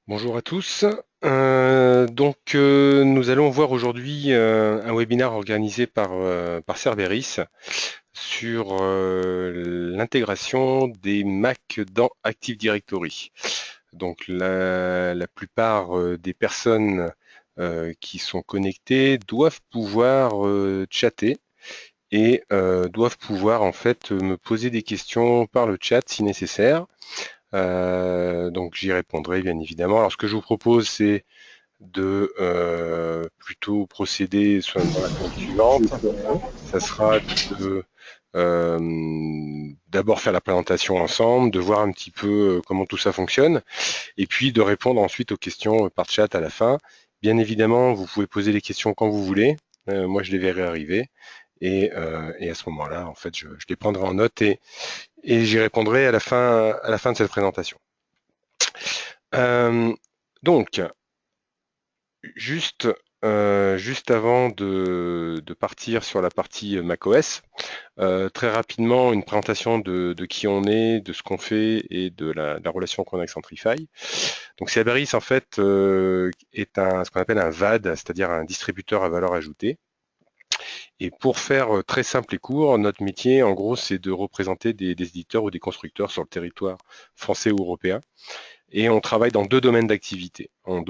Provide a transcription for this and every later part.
Bonjour à tous. Nous allons voir aujourd'hui un webinaire organisé par Cerberus sur l'intégration des Mac dans Active Directory. Donc la plupart des personnes qui sont connectées doivent pouvoir chatter et doivent pouvoir en fait me poser des questions par le chat si nécessaire. Donc j'y répondrai bien évidemment. Alors ce que je vous propose, c'est de plutôt procéder dans la conduite suivante. Ça sera de d'abord faire la présentation ensemble, de voir un petit peu comment tout ça fonctionne, et puis de répondre ensuite aux questions par chat à la fin. Bien évidemment, vous pouvez poser les questions quand vous voulez. Moi, je les verrai arriver. Et à ce moment-là, en fait, je les prendrai en note et j'y répondrai à la fin de cette présentation. Euh, donc, Juste, juste avant de partir sur la partie macOS, très rapidement une présentation de qui on est, de ce qu'on fait et de la relation qu'on a avec Centrify. Donc Cerberus en fait est ce qu'on appelle un VAD, c'est-à-dire un distributeur à valeur ajoutée. Et pour faire très simple et court, notre métier en gros c'est de représenter des éditeurs ou des constructeurs sur le territoire français ou européen. Et on travaille dans deux domaines d'activité. On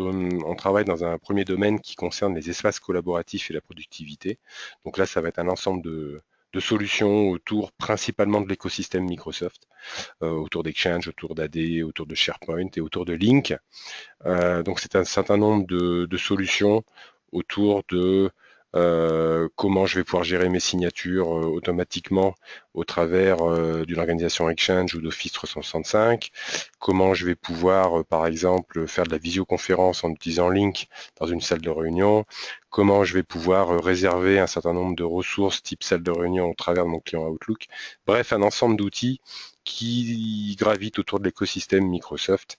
travaille dans un premier domaine qui concerne les espaces collaboratifs et la productivité. Donc là, ça va être un ensemble de solutions autour principalement de l'écosystème Microsoft, autour d'Exchange, autour d'AD, autour de SharePoint et autour de Lync. Donc c'est un certain nombre de solutions autour de comment je vais pouvoir gérer mes signatures automatiquement au travers d'une organisation Exchange ou d'Office 365, comment je vais pouvoir par exemple faire de la visioconférence en utilisant Lync dans une salle de réunion, comment je vais pouvoir réserver un certain nombre de ressources type salle de réunion au travers de mon client Outlook. Bref, un ensemble d'outils qui gravitent autour de l'écosystème Microsoft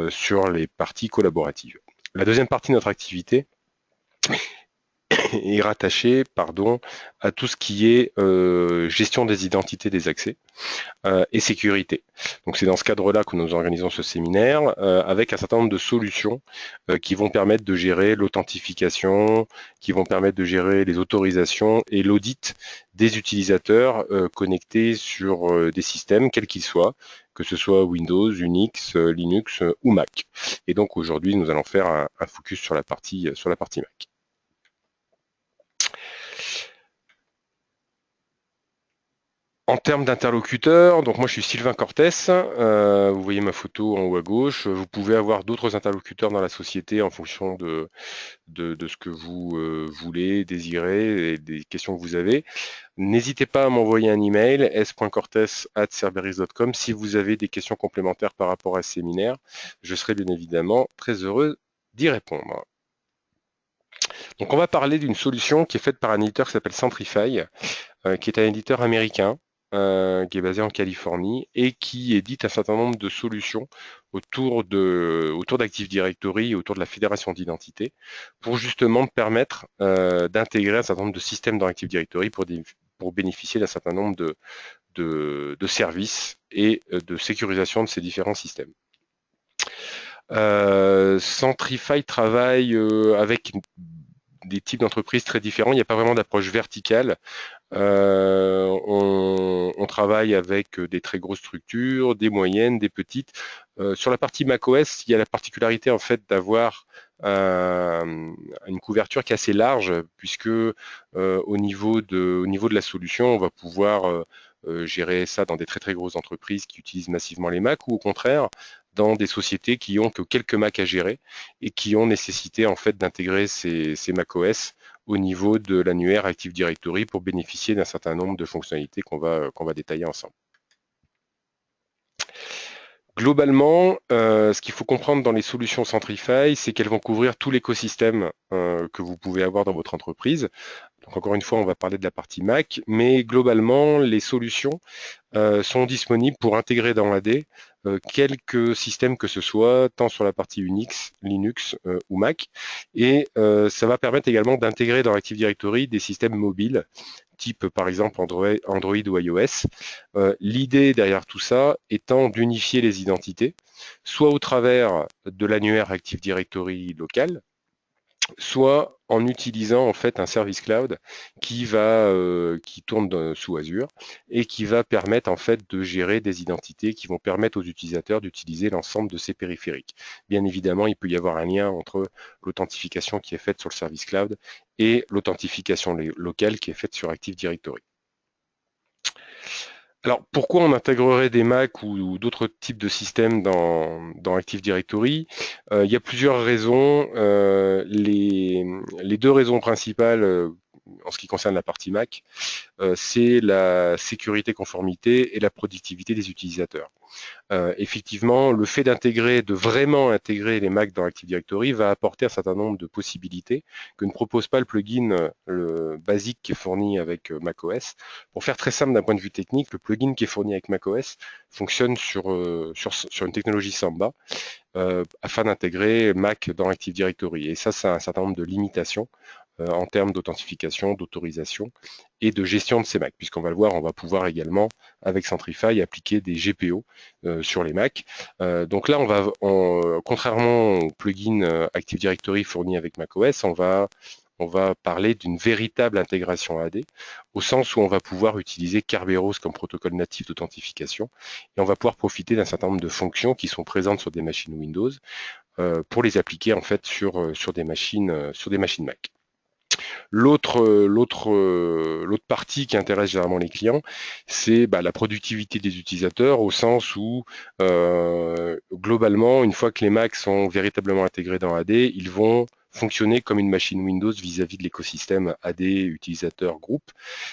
sur les parties collaboratives. La deuxième partie de notre activité est rattaché, pardon, à tout ce qui est gestion des identités des accès et sécurité. Donc c'est dans ce cadre-là que nous organisons ce séminaire avec un certain nombre de solutions qui vont permettre de gérer l'authentification, qui vont permettre de gérer les autorisations et l'audit des utilisateurs connectés sur des systèmes, quels qu'ils soient, que ce soit Windows, Unix, Linux ou Mac. Et donc aujourd'hui, nous allons faire un focus sur la partie Mac. En termes d'interlocuteurs, donc moi je suis Sylvain Cortès, vous voyez ma photo en haut à gauche, vous pouvez avoir d'autres interlocuteurs dans la société en fonction de ce que vous voulez, désirez et des questions que vous avez. N'hésitez pas à m'envoyer un email s.cortes@cerberus.com si vous avez des questions complémentaires par rapport à ce séminaire. Je serai bien évidemment très heureux d'y répondre. Donc on va parler d'une solution qui est faite par un éditeur qui s'appelle Centrify, qui est un éditeur américain qui est basé en Californie et qui édite un certain nombre de solutions autour d'Active Directory et autour de la fédération d'identité pour justement permettre d'intégrer un certain nombre de systèmes dans Active Directory pour bénéficier d'un certain nombre de services et de sécurisation de ces différents systèmes. Centrify travaille avec des types d'entreprises très différents. Il n'y a pas vraiment d'approche verticale. On travaille avec des très grosses structures, des moyennes, des petites. Sur la partie macOS, il y a la particularité en fait d'avoir une couverture qui est assez large, puisque au niveau de la solution, on va pouvoir gérer ça dans des très très grosses entreprises qui utilisent massivement les Mac, ou au contraire dans des sociétés qui ont que quelques Mac à gérer et qui ont nécessité en fait d'intégrer ces macOS au niveau de l'annuaire Active Directory pour bénéficier d'un certain nombre de fonctionnalités qu'on va détailler ensemble. Globalement, ce qu'il faut comprendre dans les solutions Centrify, c'est qu'elles vont couvrir tout l'écosystème que vous pouvez avoir dans votre entreprise. Donc encore une fois, on va parler de la partie Mac, mais globalement, les solutions sont disponibles pour intégrer dans l'AD quelques systèmes que ce soit, tant sur la partie Unix, Linux ou Mac. Et ça va permettre également d'intégrer dans Active Directory des systèmes mobiles type par exemple Android ou iOS. L'idée derrière tout ça étant d'unifier les identités, soit au travers de l'annuaire Active Directory local, soit en utilisant en fait un service cloud qui tourne sous Azure et qui va permettre en fait de gérer des identités qui vont permettre aux utilisateurs d'utiliser l'ensemble de ces périphériques. Bien évidemment, il peut y avoir un lien entre l'authentification qui est faite sur le service cloud et l'authentification locale qui est faite sur Active Directory. Alors, pourquoi on intégrerait des Mac ou d'autres types de systèmes dans Active Directory? Il y a plusieurs raisons. Les deux raisons principales en ce qui concerne la partie Mac, c'est la sécurité conformité et la productivité des utilisateurs. Effectivement, le fait de vraiment intégrer les Mac dans Active Directory va apporter un certain nombre de possibilités que ne propose pas le plugin le basique qui est fourni avec macOS. Pour faire très simple d'un point de vue technique, le plugin qui est fourni avec macOS fonctionne sur une technologie Samba afin d'intégrer Mac dans Active Directory. Et ça a un certain nombre de limitations en termes d'authentification, d'autorisation et de gestion de ces Macs. Puisqu'on va le voir, on va pouvoir également, avec Centrify, appliquer des GPO sur les Macs. Donc là, contrairement au plugin Active Directory fourni avec macOS, on va parler d'une véritable intégration AD, au sens où on va pouvoir utiliser Kerberos comme protocole natif d'authentification, et on va pouvoir profiter d'un certain nombre de fonctions qui sont présentes sur des machines Windows pour les appliquer en fait sur des machines Mac. L'autre partie qui intéresse généralement les clients, c'est la productivité des utilisateurs au sens où globalement, une fois que les Macs sont véritablement intégrés dans AD, ils vont fonctionner comme une machine Windows vis-à-vis de l'écosystème AD utilisateur groupe.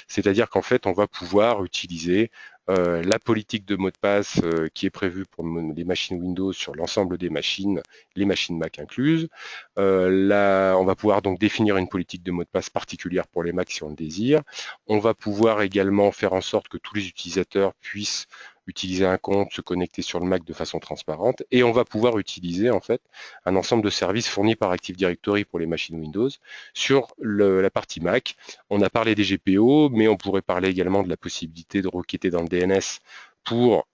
C'est-à-dire qu'en fait, on va pouvoir utiliser la politique de mot de passe qui est prévue pour les machines Windows sur l'ensemble des machines, les machines Mac incluses. On va pouvoir donc définir une politique de mot de passe particulière pour les Mac si on le désire. On va pouvoir également faire en sorte que tous les utilisateurs puissent utiliser un compte, se connecter sur le Mac de façon transparente, et on va pouvoir utiliser en fait un ensemble de services fournis par Active Directory pour les machines Windows sur la partie Mac. On a parlé des GPO, mais on pourrait parler également de la possibilité de requêter dans le DNS pour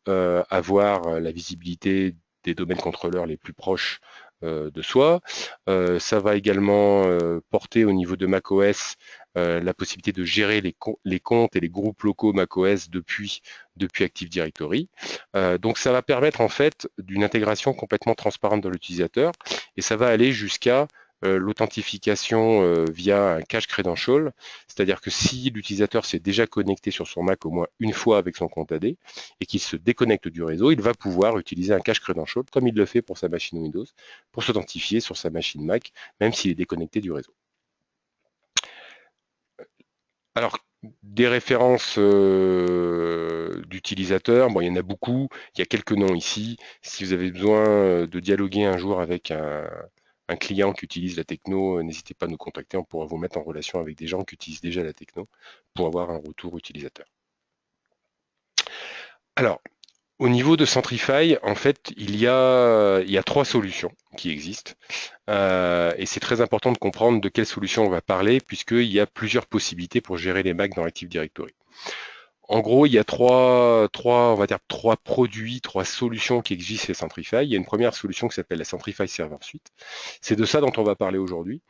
avoir la visibilité des domaines contrôleurs les plus proches de soi. Ça va également porter au niveau de macOS la possibilité de gérer les comptes et les groupes locaux macOS depuis Active Directory. Donc ça va permettre en fait d'une intégration complètement transparente de l'utilisateur, et ça va aller jusqu'à l'authentification via un cache credential, c'est-à-dire que si l'utilisateur s'est déjà connecté sur son Mac au moins une fois avec son compte AD et qu'il se déconnecte du réseau, il va pouvoir utiliser un cache credential comme il le fait pour sa machine Windows pour s'authentifier sur sa machine Mac, même s'il est déconnecté du réseau. Alors, des références d'utilisateurs, bon, il y en a beaucoup, il y a quelques noms ici. Si vous avez besoin de dialoguer un jour avec un client qui utilise la techno, n'hésitez pas à nous contacter, on pourra vous mettre en relation avec des gens qui utilisent déjà la techno pour avoir un retour utilisateur. Alors, au niveau de Centrify, en fait, il y a trois solutions qui existent. Et c'est très important de comprendre de quelle solution on va parler, puisqu'il y a plusieurs possibilités pour gérer les Macs dans Active Directory. En gros, il y a on va dire trois produits, trois solutions qui existent chez Centrify. Il y a une première solution qui s'appelle la Centrify Server Suite. C'est de ça dont on va parler aujourd'hui.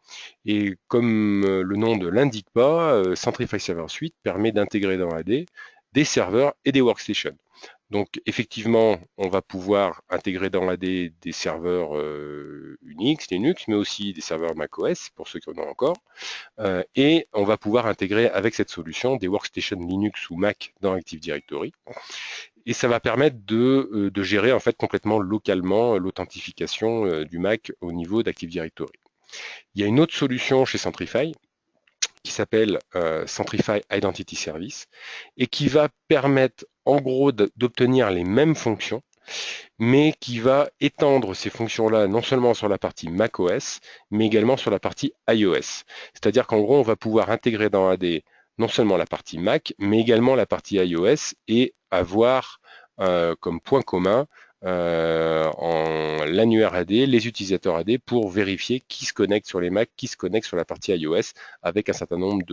Et comme le nom ne l'indique pas, Centrify Server Suite permet d'intégrer dans AD des serveurs et des workstations. Donc effectivement, on va pouvoir intégrer dans AD des serveurs Unix, Linux, mais aussi des serveurs macOS, pour ceux qui en ont encore. Et on va pouvoir intégrer avec cette solution des workstations Linux ou Mac dans Active Directory. Et ça va permettre de gérer en fait complètement localement l'authentification du Mac au niveau d'Active Directory. Il y a une autre solution chez Centrify qui s'appelle Centrify Identity Service et qui va permettre en gros d'obtenir les mêmes fonctions, mais qui va étendre ces fonctions-là non seulement sur la partie macOS, mais également sur la partie iOS. C'est-à-dire qu'en gros, on va pouvoir intégrer dans AD non seulement la partie Mac, mais également la partie iOS et avoir comme point commun en l'annuaire AD, les utilisateurs AD pour vérifier qui se connecte sur les Mac, qui se connecte sur la partie iOS avec un certain nombre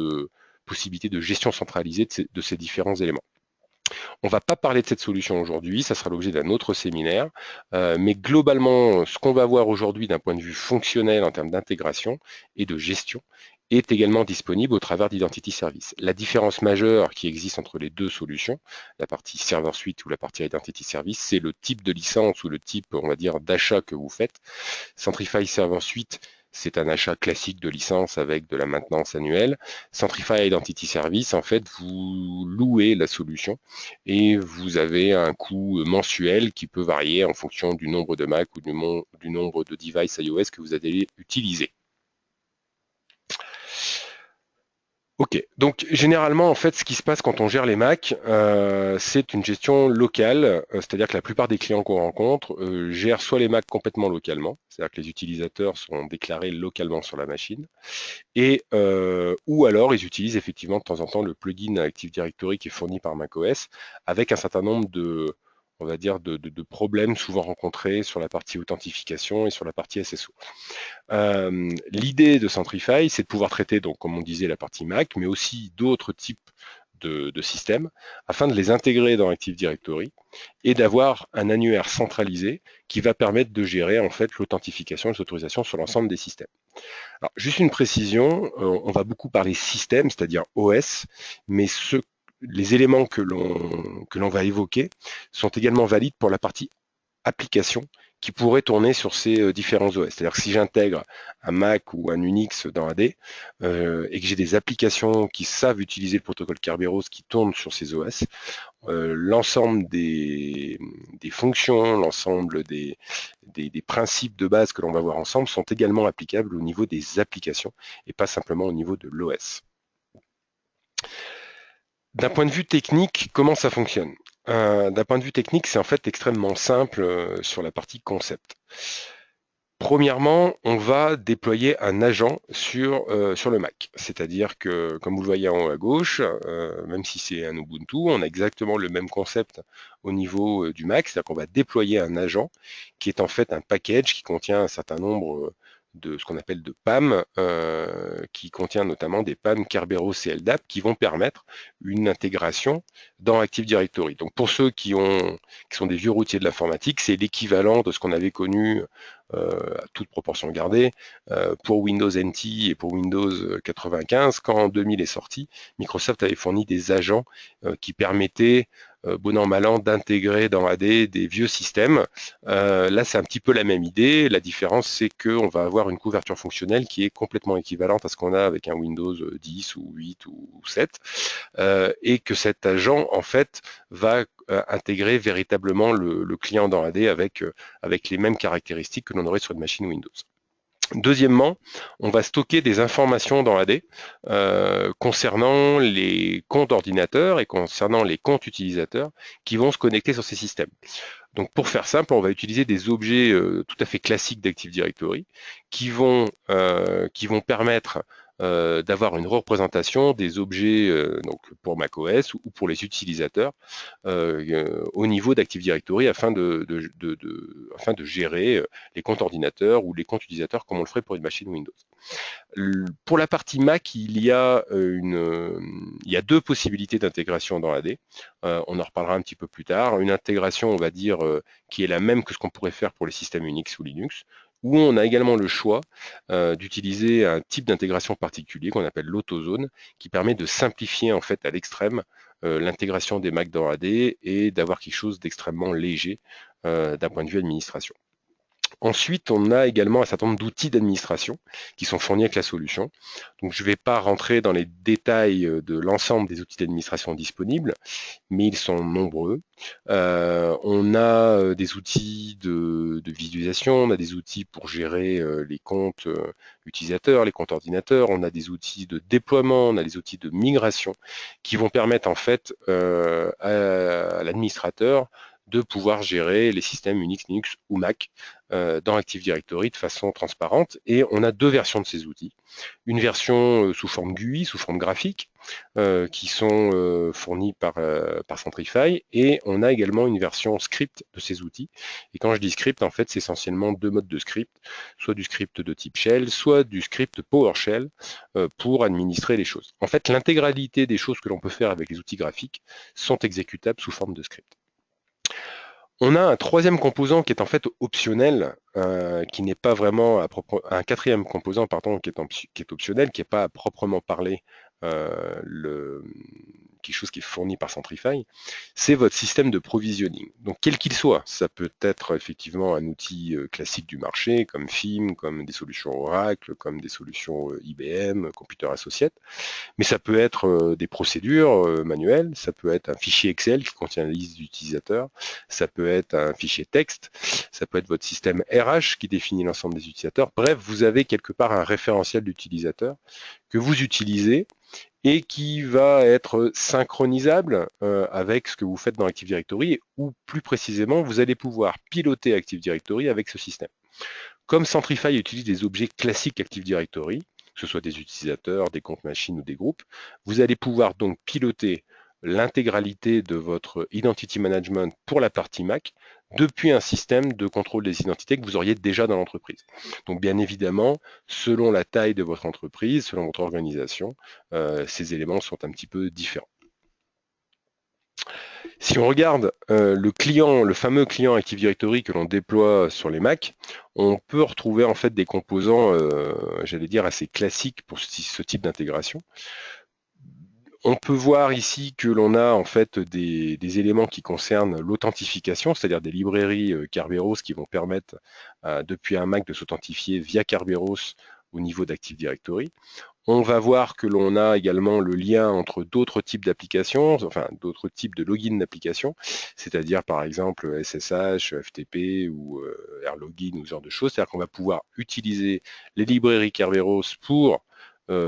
possibilité de gestion centralisée de ces différents éléments. On ne va pas parler de cette solution aujourd'hui, ça sera l'objet d'un autre séminaire, mais globalement, ce qu'on va voir aujourd'hui d'un point de vue fonctionnel en termes d'intégration et de gestion est également disponible au travers d'Identity Service. La différence majeure qui existe entre les deux solutions, la partie Server Suite ou la partie Identity Service, c'est le type de licence ou le type, on va dire, d'achat que vous faites. Centrify Server Suite, c'est un achat classique de licence avec de la maintenance annuelle. Centrify Identity Service, en fait, vous louez la solution et vous avez un coût mensuel qui peut varier en fonction du nombre de Mac ou du nombre de devices iOS que vous allez utiliser. Ok, donc généralement en fait ce qui se passe quand on gère les Mac, c'est une gestion locale, c'est-à-dire que la plupart des clients qu'on rencontre gèrent soit les Mac complètement localement, c'est-à-dire que les utilisateurs sont déclarés localement sur la machine, et ou alors ils utilisent effectivement de temps en temps le plugin Active Directory qui est fourni par macOS avec un certain nombre de, on va dire, de problèmes souvent rencontrés sur la partie authentification et sur la partie SSO. L'idée de Centrify, c'est de pouvoir traiter, donc, comme on disait, la partie Mac, mais aussi d'autres types de systèmes, afin de les intégrer dans Active Directory et d'avoir un annuaire centralisé qui va permettre de gérer en fait l'authentification et l'autorisation sur l'ensemble des systèmes. Alors, juste une précision, on va beaucoup parler système, c'est-à-dire OS, mais les éléments que l'on va évoquer sont également valides pour la partie application qui pourrait tourner sur ces différents OS. C'est-à-dire que si j'intègre un Mac ou un Unix dans AD et que j'ai des applications qui savent utiliser le protocole Kerberos qui tournent sur ces OS, l'ensemble des fonctions, l'ensemble des principes de base que l'on va voir ensemble sont également applicables au niveau des applications et pas simplement au niveau de l'OS. D'un point de vue technique, comment ça fonctionne? D'un point de vue technique, c'est en fait extrêmement simple sur la partie concept. Premièrement, on va déployer un agent sur le Mac. C'est-à-dire que, comme vous le voyez en haut à gauche, même si c'est un Ubuntu, on a exactement le même concept au niveau du Mac. C'est-à-dire qu'on va déployer un agent qui est en fait un package qui contient un certain nombre de ce qu'on appelle de PAM, qui contient notamment des PAM Kerberos et LDAP qui vont permettre une intégration dans Active Directory. Donc pour ceux qui sont des vieux routiers de l'informatique, c'est l'équivalent de ce qu'on avait connu à toute proportion gardée, pour Windows NT et pour Windows 95, quand en 2000 est sorti, Microsoft avait fourni des agents qui permettaient, bon an mal an, d'intégrer dans AD des vieux systèmes. Là, c'est un petit peu la même idée. La différence, c'est qu'on va avoir une couverture fonctionnelle qui est complètement équivalente à ce qu'on a avec un Windows 10 ou 8 ou 7, et que cet agent, en fait, va intégrer véritablement le client dans AD avec les mêmes caractéristiques que l'on aurait sur une machine Windows. Deuxièmement, on va stocker des informations dans AD concernant les comptes ordinateurs et concernant les comptes utilisateurs qui vont se connecter sur ces systèmes. Donc pour faire simple, on va utiliser des objets tout à fait classiques d'Active Directory qui vont permettre d'avoir une représentation des objets donc pour macOS ou pour les utilisateurs au niveau d'Active Directory afin de gérer les comptes ordinateurs ou les comptes utilisateurs comme on le ferait pour une machine Windows. Pour la partie Mac, il y a deux possibilités d'intégration dans AD. On en reparlera un petit peu plus tard. Une intégration, on va dire, qui est la même que ce qu'on pourrait faire pour les systèmes Unix ou Linux, où on a également le choix d'utiliser un type d'intégration particulier qu'on appelle l'autozone, qui permet de simplifier en fait à l'extrême l'intégration des Mac dans AD et d'avoir quelque chose d'extrêmement léger d'un point de vue administration. Ensuite, on a également un certain nombre d'outils d'administration qui sont fournis avec la solution. Donc, je ne vais pas rentrer dans les détails de l'ensemble des outils d'administration disponibles, mais ils sont nombreux. On a des outils de visualisation, on a des outils pour gérer les comptes utilisateurs, les comptes ordinateurs, on a des outils de déploiement, on a des outils de migration qui vont permettre en fait à l'administrateur de pouvoir gérer les systèmes Unix, Linux ou Mac dans Active Directory de façon transparente. Et on a deux versions de ces outils. Une version sous forme GUI, sous forme graphique, qui sont fournies par Centrify, et on a également une version script de ces outils. Et quand je dis script, en fait, c'est essentiellement deux modes de script, soit du script de type shell, soit du script PowerShell pour administrer les choses. En fait, l'intégralité des choses que l'on peut faire avec les outils graphiques sont exécutables sous forme de script. On a un troisième composant qui est en fait optionnel, qui n'est pas vraiment un quatrième composant pardon, qui est optionnel, qui n'est pas à proprement parler quelque chose qui est fourni par Centrify, c'est votre système de provisioning. Donc quel qu'il soit, ça peut être effectivement un outil classique du marché, comme FIM, comme des solutions Oracle, comme des solutions IBM, Computer Associates, mais ça peut être des procédures manuelles, ça peut être un fichier Excel qui contient la liste d'utilisateurs, ça peut être un fichier texte, ça peut être votre système RH qui définit l'ensemble des utilisateurs. Bref, vous avez quelque part un référentiel d'utilisateurs que vous utilisez et qui va être synchronisable avec ce que vous faites dans Active Directory, ou plus précisément, vous allez pouvoir piloter Active Directory avec ce système. Comme Centrify utilise des objets classiques Active Directory, que ce soit des utilisateurs, des comptes machines ou des groupes, vous allez pouvoir donc piloter l'intégralité de votre identity management pour la partie Mac depuis un système de contrôle des identités que vous auriez déjà dans l'entreprise. Donc bien évidemment, selon la taille de votre entreprise, selon votre organisation, ces éléments sont un petit peu différents. Si on regarde le fameux client Active Directory que l'on déploie sur les Mac, on peut retrouver en fait des composants, j'allais dire, assez classiques pour ce type d'intégration. On peut voir ici que l'on a en fait des éléments qui concernent l'authentification, c'est-à-dire des librairies Kerberos qui vont permettre depuis un Mac de s'authentifier via Kerberos au niveau d'Active Directory. On va voir que l'on a également le lien entre d'autres types d'applications, enfin d'autres types de login d'applications, c'est-à-dire par exemple SSH, FTP ou Airlogin ou ce genre de choses. C'est-à-dire qu'on va pouvoir utiliser les librairies Kerberos pour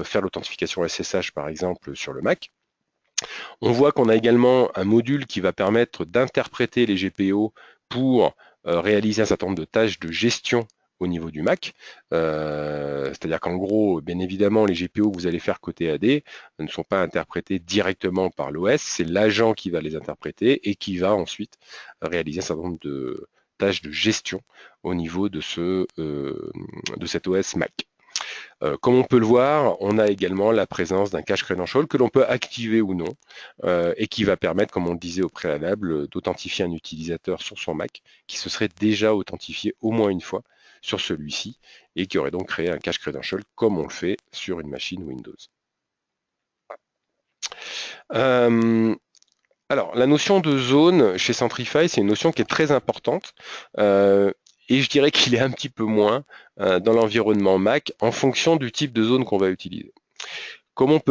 faire l'authentification SSH par exemple sur le Mac. On voit qu'on a également un module qui va permettre d'interpréter les GPO pour réaliser un certain nombre de tâches de gestion au niveau du Mac. C'est-à-dire qu'en gros, bien évidemment, les GPO que vous allez faire côté AD ne sont pas interprétés directement par l'OS, c'est l'agent qui va les interpréter et qui va ensuite réaliser un certain nombre de tâches de gestion au niveau de cet OS Mac. Comme on peut le voir, on a également la présence d'un cache credential que l'on peut activer ou non et qui va permettre, comme on le disait au préalable, d'authentifier un utilisateur sur son Mac qui se serait déjà authentifié au moins une fois sur celui-ci et qui aurait donc créé un cache credential comme on le fait sur une machine Windows. Alors, la notion de zone chez Centrify, c'est une notion qui est très importante. Et je dirais qu'il est un petit peu moins dans l'environnement Mac en fonction du type de zone qu'on va utiliser. Comme on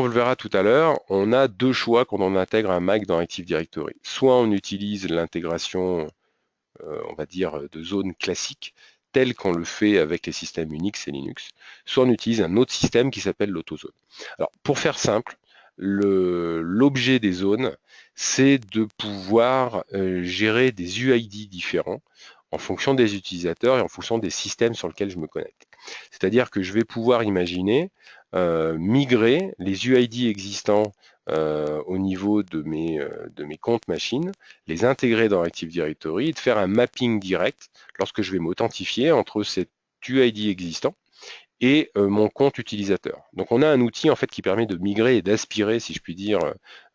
le verra tout à l'heure, on a deux choix quand on intègre un Mac dans Active Directory. Soit on utilise l'intégration, on va dire, de zone classique, telle qu'on le fait avec les systèmes Unix et Linux, soit on utilise un autre système qui s'appelle l'autozone. Alors, pour faire simple, l'objet des zones, c'est de pouvoir gérer des UID différents en fonction des utilisateurs et en fonction des systèmes sur lesquels je me connecte. C'est-à-dire que je vais pouvoir imaginer migrer les UID existants au niveau de mes comptes machines, les intégrer dans Active Directory et de faire un mapping direct lorsque je vais m'authentifier entre cet UID existant et mon compte utilisateur. Donc on a un outil en fait qui permet de migrer et d'aspirer, si je puis dire,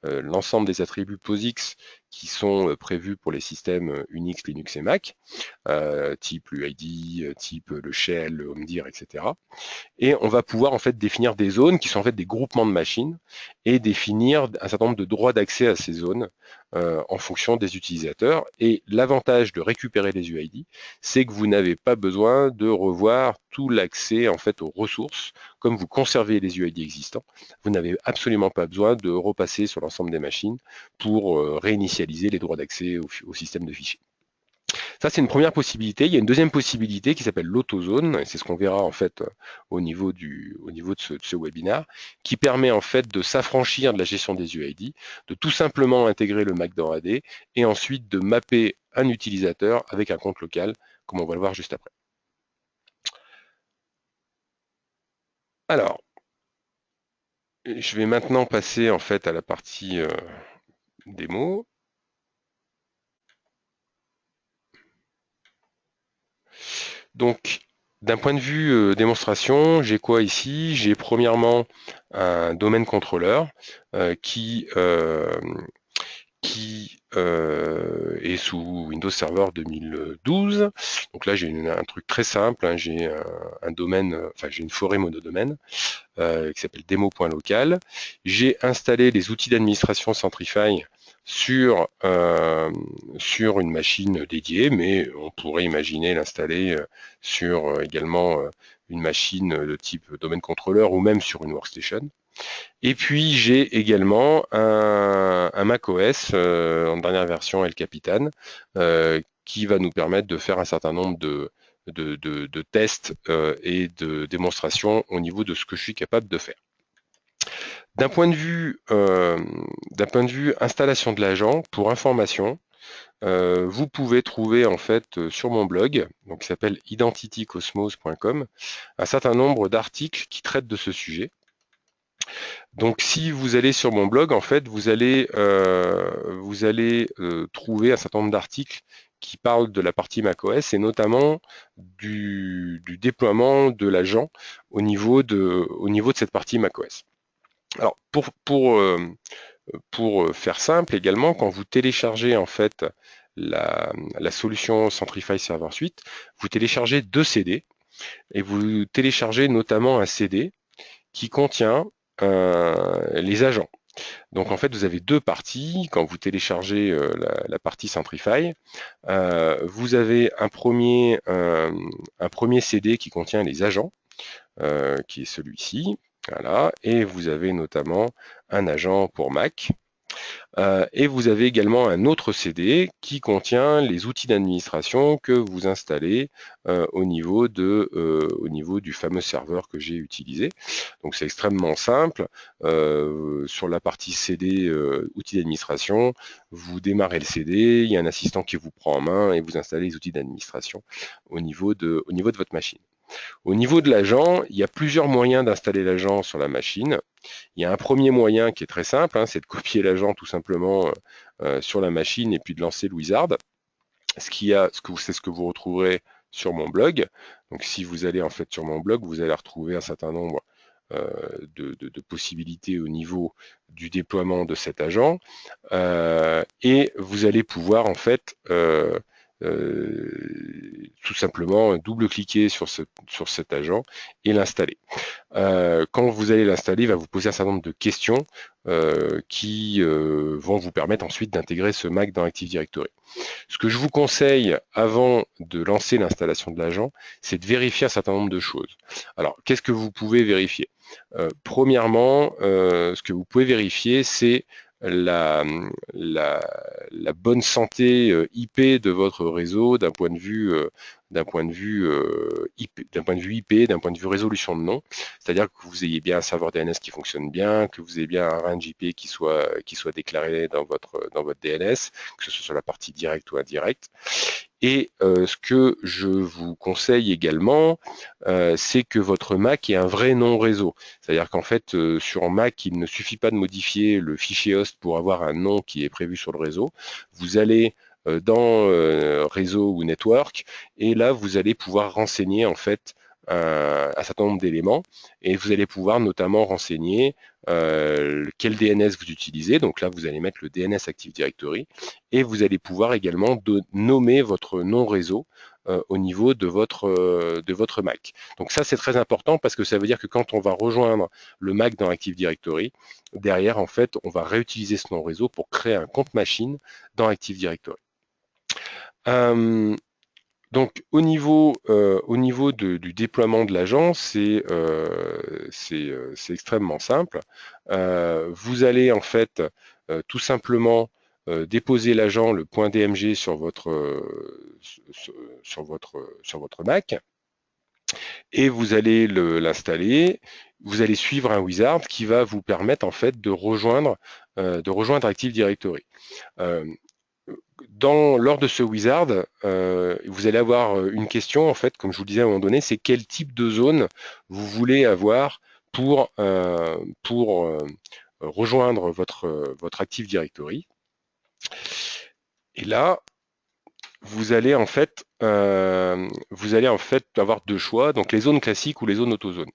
l'ensemble des attributs POSIX qui sont prévus pour les systèmes Unix, Linux et Mac, type l'UID, type le shell, le homedir, etc. Et on va pouvoir en fait définir des zones qui sont en fait des groupements de machines et définir un certain nombre de droits d'accès à ces zones en fonction des utilisateurs. Et l'avantage de récupérer les UID, c'est que vous n'avez pas besoin de revoir tout l'accès en fait aux ressources. Comme vous conservez les UID existants, vous n'avez absolument pas besoin de repasser sur l'ensemble des machines pour réinitialiser les droits d'accès au système de fichiers. Ça, c'est une première possibilité. Il y a une deuxième possibilité qui s'appelle l'autozone, et c'est ce qu'on verra en fait au niveau de ce webinaire, qui permet en fait de s'affranchir de la gestion des UID, de tout simplement intégrer le Mac dans AD, et ensuite de mapper un utilisateur avec un compte local, comme on va le voir juste après. Alors, je vais maintenant passer en fait à la partie démo. Donc, d'un point de vue démonstration, j'ai quoi ici? J'ai premièrement un domaine contrôleur qui est sous Windows Server 2012. Donc là, j'ai un truc très simple, hein, j'ai un domaine, enfin j'ai une forêt monodomaine qui s'appelle demo.local. J'ai installé les outils d'administration Centrify sur une machine dédiée, mais on pourrait imaginer l'installer sur également une machine de type domaine contrôleur ou même sur une workstation. Et puis j'ai également un macOS en dernière version El Capitan qui va nous permettre de faire un certain nombre de tests et de démonstrations au niveau de ce que je suis capable de faire. D'un point de vue installation de l'agent, pour information, vous pouvez trouver en fait sur mon blog, donc qui s'appelle identitycosmos.com, un certain nombre d'articles qui traitent de ce sujet. Donc si vous allez sur mon blog, en fait, vous allez trouver un certain nombre d'articles qui parlent de la partie macOS et notamment du déploiement de l'agent au niveau de cette partie macOS. Alors pour faire simple également, quand vous téléchargez en fait la solution Centrify Server Suite, vous téléchargez 2 CD et vous téléchargez notamment un CD qui contient les agents. Donc en fait, vous avez deux parties. Quand vous téléchargez la partie Centrify, vous avez un premier CD qui contient les agents, qui est celui-ci. Voilà. Et vous avez notamment un agent pour Mac. Et vous avez également un autre CD qui contient les outils d'administration que vous installez au niveau du fameux serveur que j'ai utilisé. Donc c'est extrêmement simple. Sur la partie CD outils d'administration, vous démarrez le CD, il y a un assistant qui vous prend en main et vous installez les outils d'administration au niveau de votre machine. Au niveau de l'agent, il y a plusieurs moyens d'installer l'agent sur la machine. Il y a un premier moyen qui est très simple, hein, c'est de copier l'agent tout simplement sur la machine et puis de lancer le wizard. C'est ce que vous retrouverez sur mon blog. Donc si vous allez en fait sur mon blog, vous allez retrouver un certain nombre de possibilités au niveau du déploiement de cet agent. Et vous allez pouvoir en fait tout simplement double-cliquer sur cet agent et l'installer. Quand vous allez l'installer, il va vous poser un certain nombre de questions qui vont vous permettre ensuite d'intégrer ce Mac dans Active Directory. Ce que je vous conseille avant de lancer l'installation de l'agent, c'est de vérifier un certain nombre de choses. Alors, qu'est-ce que vous pouvez vérifier? Premièrement, ce que vous pouvez vérifier, c'est la, la bonne santé IP de votre réseau d'un point de vue IP, d'un point de vue résolution de nom, c'est-à-dire que vous ayez bien un serveur DNS qui fonctionne bien, que vous ayez bien un range IP qui soit déclaré dans votre DNS, que ce soit sur la partie directe ou indirecte. Et ce que je vous conseille également, c'est que votre Mac ait un vrai nom réseau. C'est-à-dire qu'en fait, sur Mac, il ne suffit pas de modifier le fichier host pour avoir un nom qui est prévu sur le réseau. Vous allez dans réseau ou network, et là, vous allez pouvoir renseigner en fait un certain nombre d'éléments, et vous allez pouvoir notamment renseigner quel DNS vous utilisez. Donc là, vous allez mettre le DNS Active Directory, et vous allez pouvoir également nommer votre nom réseau au niveau de votre Mac. Donc ça, c'est très important parce que ça veut dire que quand on va rejoindre le Mac dans Active Directory, derrière, en fait, on va réutiliser ce nom réseau pour créer un compte machine dans Active Directory. Donc au niveau du déploiement de l'agent, c'est extrêmement simple. Vous allez en fait tout simplement déposer l'agent, le point DMG sur votre Mac, et vous allez l'installer. Vous allez suivre un wizard qui va vous permettre en fait de rejoindre Active Directory. Euh, Lors de ce wizard, vous allez avoir une question, en fait, comme je vous le disais à un moment donné, c'est quel type de zone vous voulez avoir pour rejoindre votre Active Directory. Et là, vous allez en fait avoir deux choix, donc les zones classiques ou les zones autozones.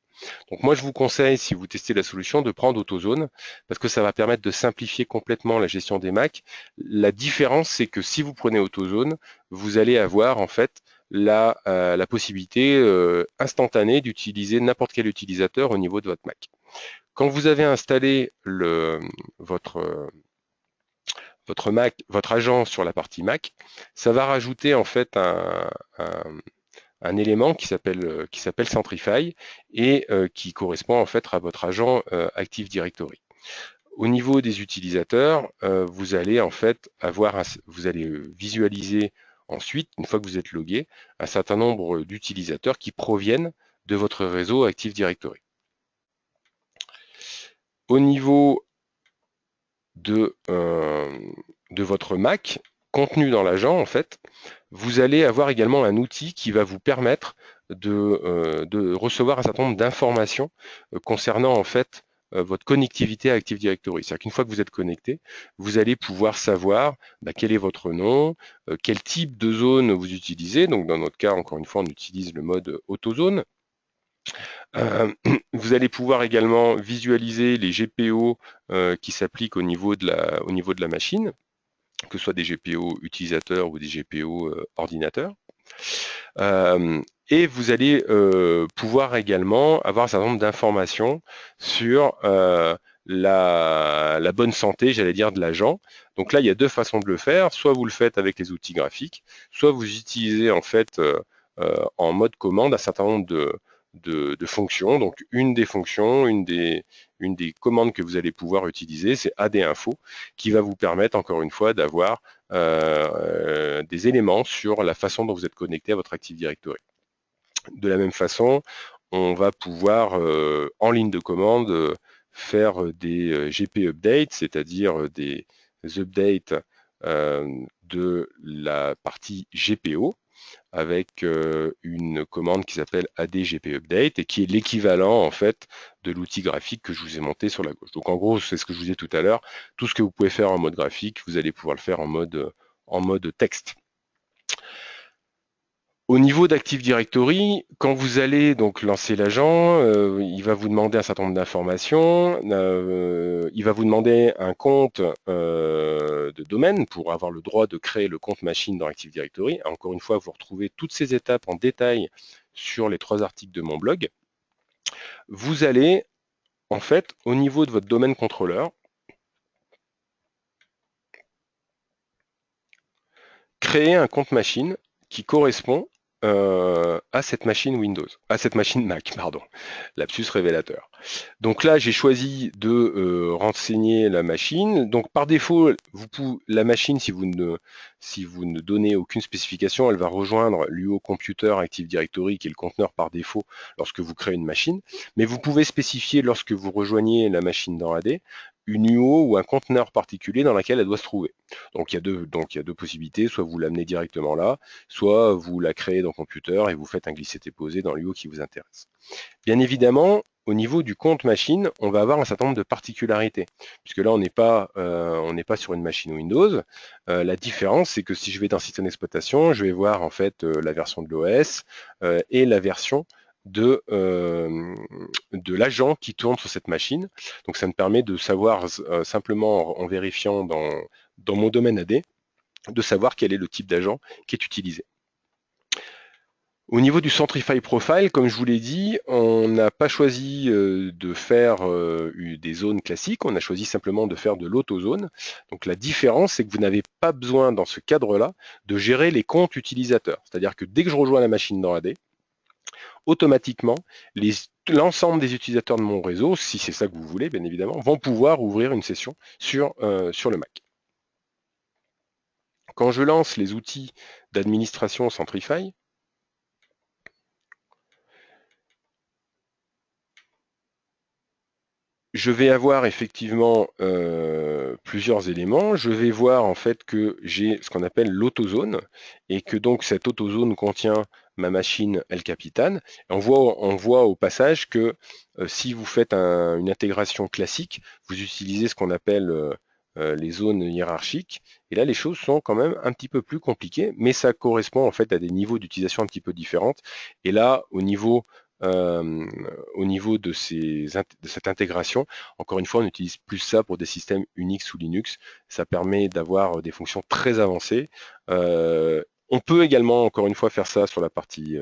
Donc moi je vous conseille, si vous testez la solution, de prendre autozone, parce que ça va permettre de simplifier complètement la gestion des Mac. La différence, c'est que si vous prenez autozone, vous allez avoir en fait la possibilité instantanée d'utiliser n'importe quel utilisateur au niveau de votre Mac. Quand vous avez installé votre Mac, votre agent sur la partie Mac, ça va rajouter en fait un élément qui s'appelle Centrify et qui correspond en fait à votre agent Active Directory. Au niveau des utilisateurs, vous allez en fait vous allez visualiser ensuite, une fois que vous êtes logué, un certain nombre d'utilisateurs qui proviennent de votre réseau Active Directory. Au niveau de votre Mac, contenu dans l'agent, en fait, vous allez avoir également un outil qui va vous permettre de recevoir un certain nombre d'informations concernant en fait votre connectivité à Active Directory. C'est-à-dire qu'une fois que vous êtes connecté, vous allez pouvoir savoir quel est votre nom, quel type de zone vous utilisez. Donc dans notre cas, encore une fois, on utilise le mode AutoZone. Vous allez pouvoir également visualiser les GPO qui s'appliquent au niveau de la machine, que ce soit des GPO utilisateurs ou des GPO ordinateurs. Et vous allez pouvoir également avoir un certain nombre d'informations sur la bonne santé, j'allais dire, de l'agent. Donc là, il y a deux façons de le faire. Soit vous le faites avec les outils graphiques, soit vous utilisez en fait en mode commande un certain nombre de fonctions. Donc une des fonctions, une des commandes que vous allez pouvoir utiliser, c'est AD-info, qui va vous permettre encore une fois d'avoir des éléments sur la façon dont vous êtes connecté à votre Active Directory. De la même façon, on va pouvoir en ligne de commande faire des GP updates, c'est-à-dire des updates de la partie GPO, avec une commande qui s'appelle ADGP Update et qui est l'équivalent en fait de l'outil graphique que je vous ai monté sur la gauche. Donc en gros, c'est ce que je vous disais tout à l'heure, tout ce que vous pouvez faire en mode graphique, vous allez pouvoir le faire en mode texte. Au niveau d'Active Directory, quand vous allez donc lancer l'agent, il va vous demander un certain nombre d'informations, il va vous demander un compte de domaine pour avoir le droit de créer le compte machine dans Active Directory. Encore une fois, vous retrouvez toutes ces étapes en détail sur les 3 articles de mon blog. Vous allez, en fait, au niveau de votre domaine contrôleur, créer un compte machine qui correspond à cette machine Windows, à cette machine Mac, pardon, lapsus révélateur. Donc là, j'ai choisi de renseigner la machine. Donc par défaut, la machine, si vous ne donnez aucune spécification, elle va rejoindre l'UO Computer Active Directory, qui est le conteneur par défaut lorsque vous créez une machine. Mais vous pouvez spécifier lorsque vous rejoignez la machine dans AD, une UO ou un conteneur particulier dans lequel elle doit se trouver. Donc il y a deux possibilités, soit vous l'amenez directement là, soit vous la créez dans Computer et vous faites un glisser-déposer dans l'UO qui vous intéresse. Bien évidemment, au niveau du compte machine, on va avoir un certain nombre de particularités, puisque là on n'est pas sur une machine Windows. La différence, c'est que si je vais dans système d'exploitation, je vais voir en fait la version de l'OS et la version de l'agent qui tourne sur cette machine. Donc ça me permet de savoir simplement en vérifiant dans mon domaine AD, de savoir quel est le type d'agent qui est utilisé. Au niveau du Centrify Profile, comme je vous l'ai dit, on n'a pas choisi de faire des zones classiques, on a choisi simplement de faire de l'autozone. Donc la différence, c'est que vous n'avez pas besoin dans ce cadre-là de gérer les comptes utilisateurs. C'est-à-dire que dès que je rejoins la machine dans AD, automatiquement, l'ensemble des utilisateurs de mon réseau, si c'est ça que vous voulez, bien évidemment, vont pouvoir ouvrir une session sur le Mac. quand je lance les outils d'administration Centrify, je vais avoir effectivement plusieurs éléments. Je vais voir en fait que j'ai ce qu'on appelle l'autozone et que donc cette autozone contient ma machine El Capitan. On voit au passage que si vous faites une intégration classique, vous utilisez ce qu'on appelle les zones hiérarchiques. Et là, les choses sont quand même un petit peu plus compliquées, mais ça correspond en fait à des niveaux d'utilisation un petit peu différentes. Et là, euh, au niveau de cette intégration, encore une fois, on utilise plus ça pour des systèmes Unix ou Linux. Ça permet d'avoir des fonctions très avancées. On peut également, encore une fois, faire ça sur la partie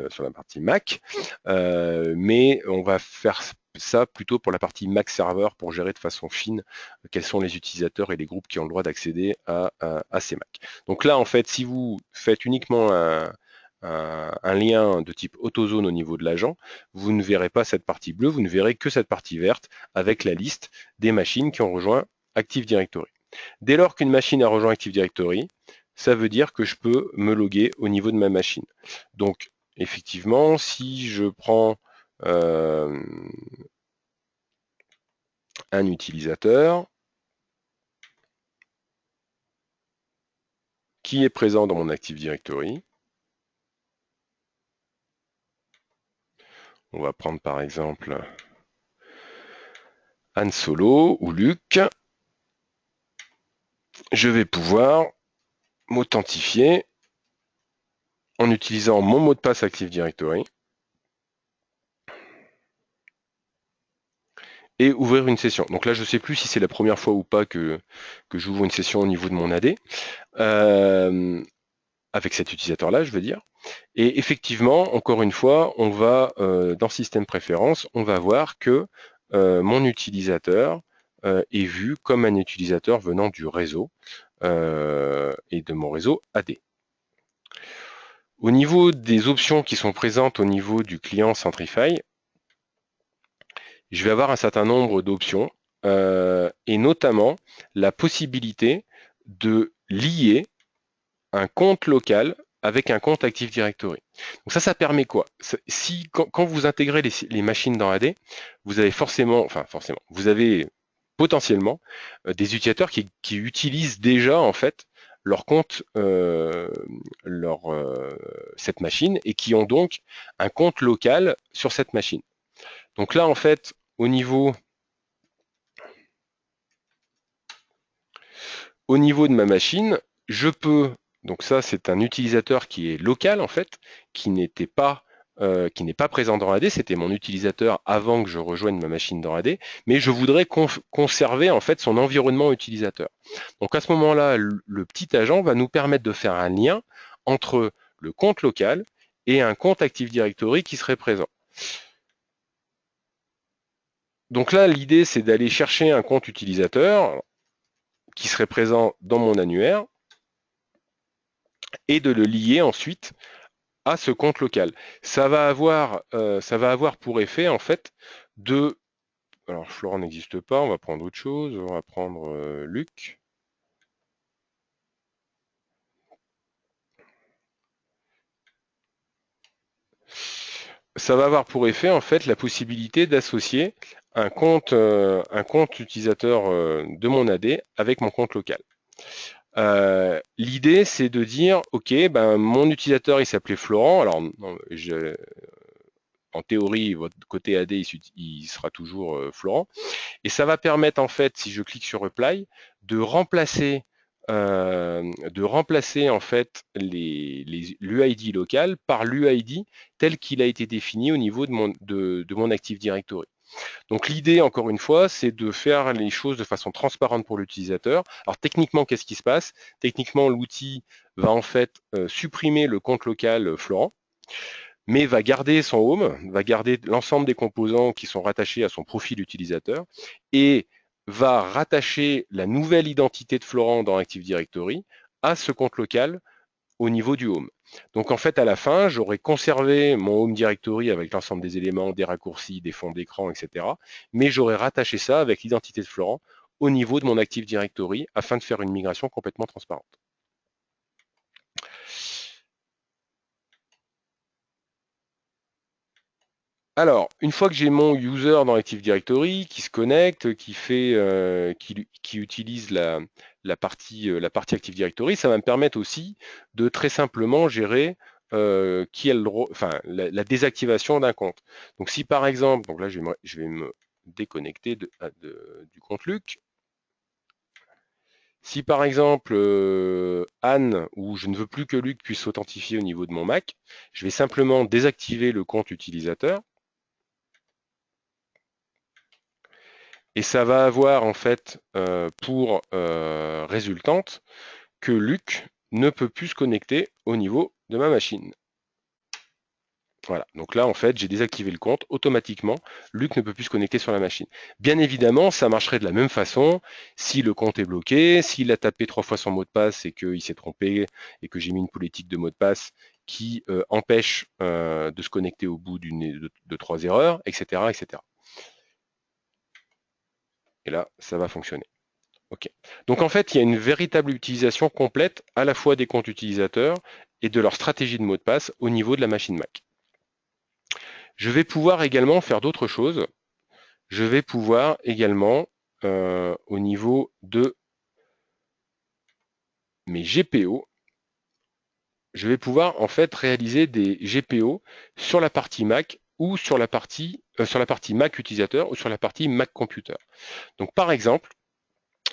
Mac, mais on va faire ça plutôt pour la partie Mac Server pour gérer de façon fine quels sont les utilisateurs et les groupes qui ont le droit d'accéder à ces Mac. Donc là, en fait, si vous faites uniquement un lien de type AutoZone au niveau de l'agent, vous ne verrez pas cette partie bleue, vous ne verrez que cette partie verte avec la liste des machines qui ont rejoint Active Directory. Dès lors qu'une machine a rejoint Active Directory, ça veut dire que je peux me loguer au niveau de ma machine. Donc, effectivement, si je prends un utilisateur qui est présent dans mon Active Directory, on va prendre par exemple Han Solo ou Luc, je vais pouvoir m'authentifier en utilisant mon mot de passe Active Directory et ouvrir une session. Donc là, je ne sais plus si c'est la première fois ou pas que j'ouvre une session au niveau de mon AD, avec cet utilisateur-là, je veux dire. Et effectivement, encore une fois, on va, dans Système Préférences, on va voir que mon utilisateur est vu comme un utilisateur venant du réseau et de mon réseau AD. Au niveau des options qui sont présentes au niveau du client Centrify, je vais avoir un certain nombre d'options et notamment la possibilité de lier un compte local avec un compte Active Directory. Donc ça permet quoi? Si quand vous intégrez les machines dans AD, vous avez vous avez potentiellement des utilisateurs qui utilisent déjà en fait leur compte, cette machine et qui ont donc un compte local sur cette machine. Donc là en fait, au niveau de ma machine, je peux, donc ça c'est un utilisateur qui est local en fait, qui n'est pas présent dans AD, c'était mon utilisateur avant que je rejoigne ma machine dans AD, mais je voudrais conserver en fait son environnement utilisateur. Donc à ce moment-là, le petit agent va nous permettre de faire un lien entre le compte local et un compte Active Directory qui serait présent. Donc là, l'idée c'est d'aller chercher un compte utilisateur qui serait présent dans mon annuaire et de le lier ensuite à ce compte local. Ça va avoir pour effet en fait de... Alors Florent n'existe pas, on va prendre autre chose, on va prendre Luc. Ça va avoir pour effet en fait la possibilité d'associer un compte utilisateur de mon AD avec mon compte local. L'idée c'est de dire ok, ben, mon utilisateur il s'appelait Florent, alors non, en théorie votre côté AD il sera toujours Florent, et ça va permettre en fait, si je clique sur Reply, de remplacer en fait l'UID local par l'UID tel qu'il a été défini au niveau de mon Active Directory. Donc l'idée, encore une fois, c'est de faire les choses de façon transparente pour l'utilisateur. Alors techniquement, qu'est-ce qui se passe? Techniquement, l'outil va en fait supprimer le compte local Florent, mais va garder son home, va garder l'ensemble des composants qui sont rattachés à son profil utilisateur et va rattacher la nouvelle identité de Florent dans Active Directory à ce compte local au niveau du home. Donc en fait, à la fin, j'aurai conservé mon home directory avec l'ensemble des éléments, des raccourcis, des fonds d'écran, etc. Mais j'aurai rattaché ça avec l'identité de Florent au niveau de mon Active Directory afin de faire une migration complètement transparente. Alors, une fois que j'ai mon user dans Active Directory, qui se connecte, qui utilise la partie Active Directory, ça va me permettre aussi de très simplement gérer qui a enfin, la désactivation d'un compte. Donc si par exemple, donc là je vais me déconnecter du compte Luc. Si par exemple Anne, ou je ne veux plus que Luc puisse s'authentifier au niveau de mon Mac, je vais simplement désactiver le compte utilisateur. Et ça va avoir en fait pour résultante que Luc ne peut plus se connecter au niveau de ma machine. Voilà, donc là en fait j'ai désactivé le compte, automatiquement Luc ne peut plus se connecter sur la machine. Bien évidemment ça marcherait de la même façon si le compte est bloqué, s'il a tapé 3 fois son mot de passe et qu'il s'est trompé et que j'ai mis une politique de mot de passe qui empêche de se connecter au bout de 3 erreurs, etc., etc. Et là ça va fonctionner. Ok. Donc en fait, il y a une véritable utilisation complète à la fois des comptes utilisateurs et de leur stratégie de mot de passe au niveau de la machine Mac. Je vais pouvoir également faire d'autres choses. Je vais pouvoir également, au niveau de mes GPO, je vais pouvoir en fait réaliser des GPO sur la partie Mac ou sur la partie Mac utilisateur ou sur la partie Mac computer. Donc par exemple,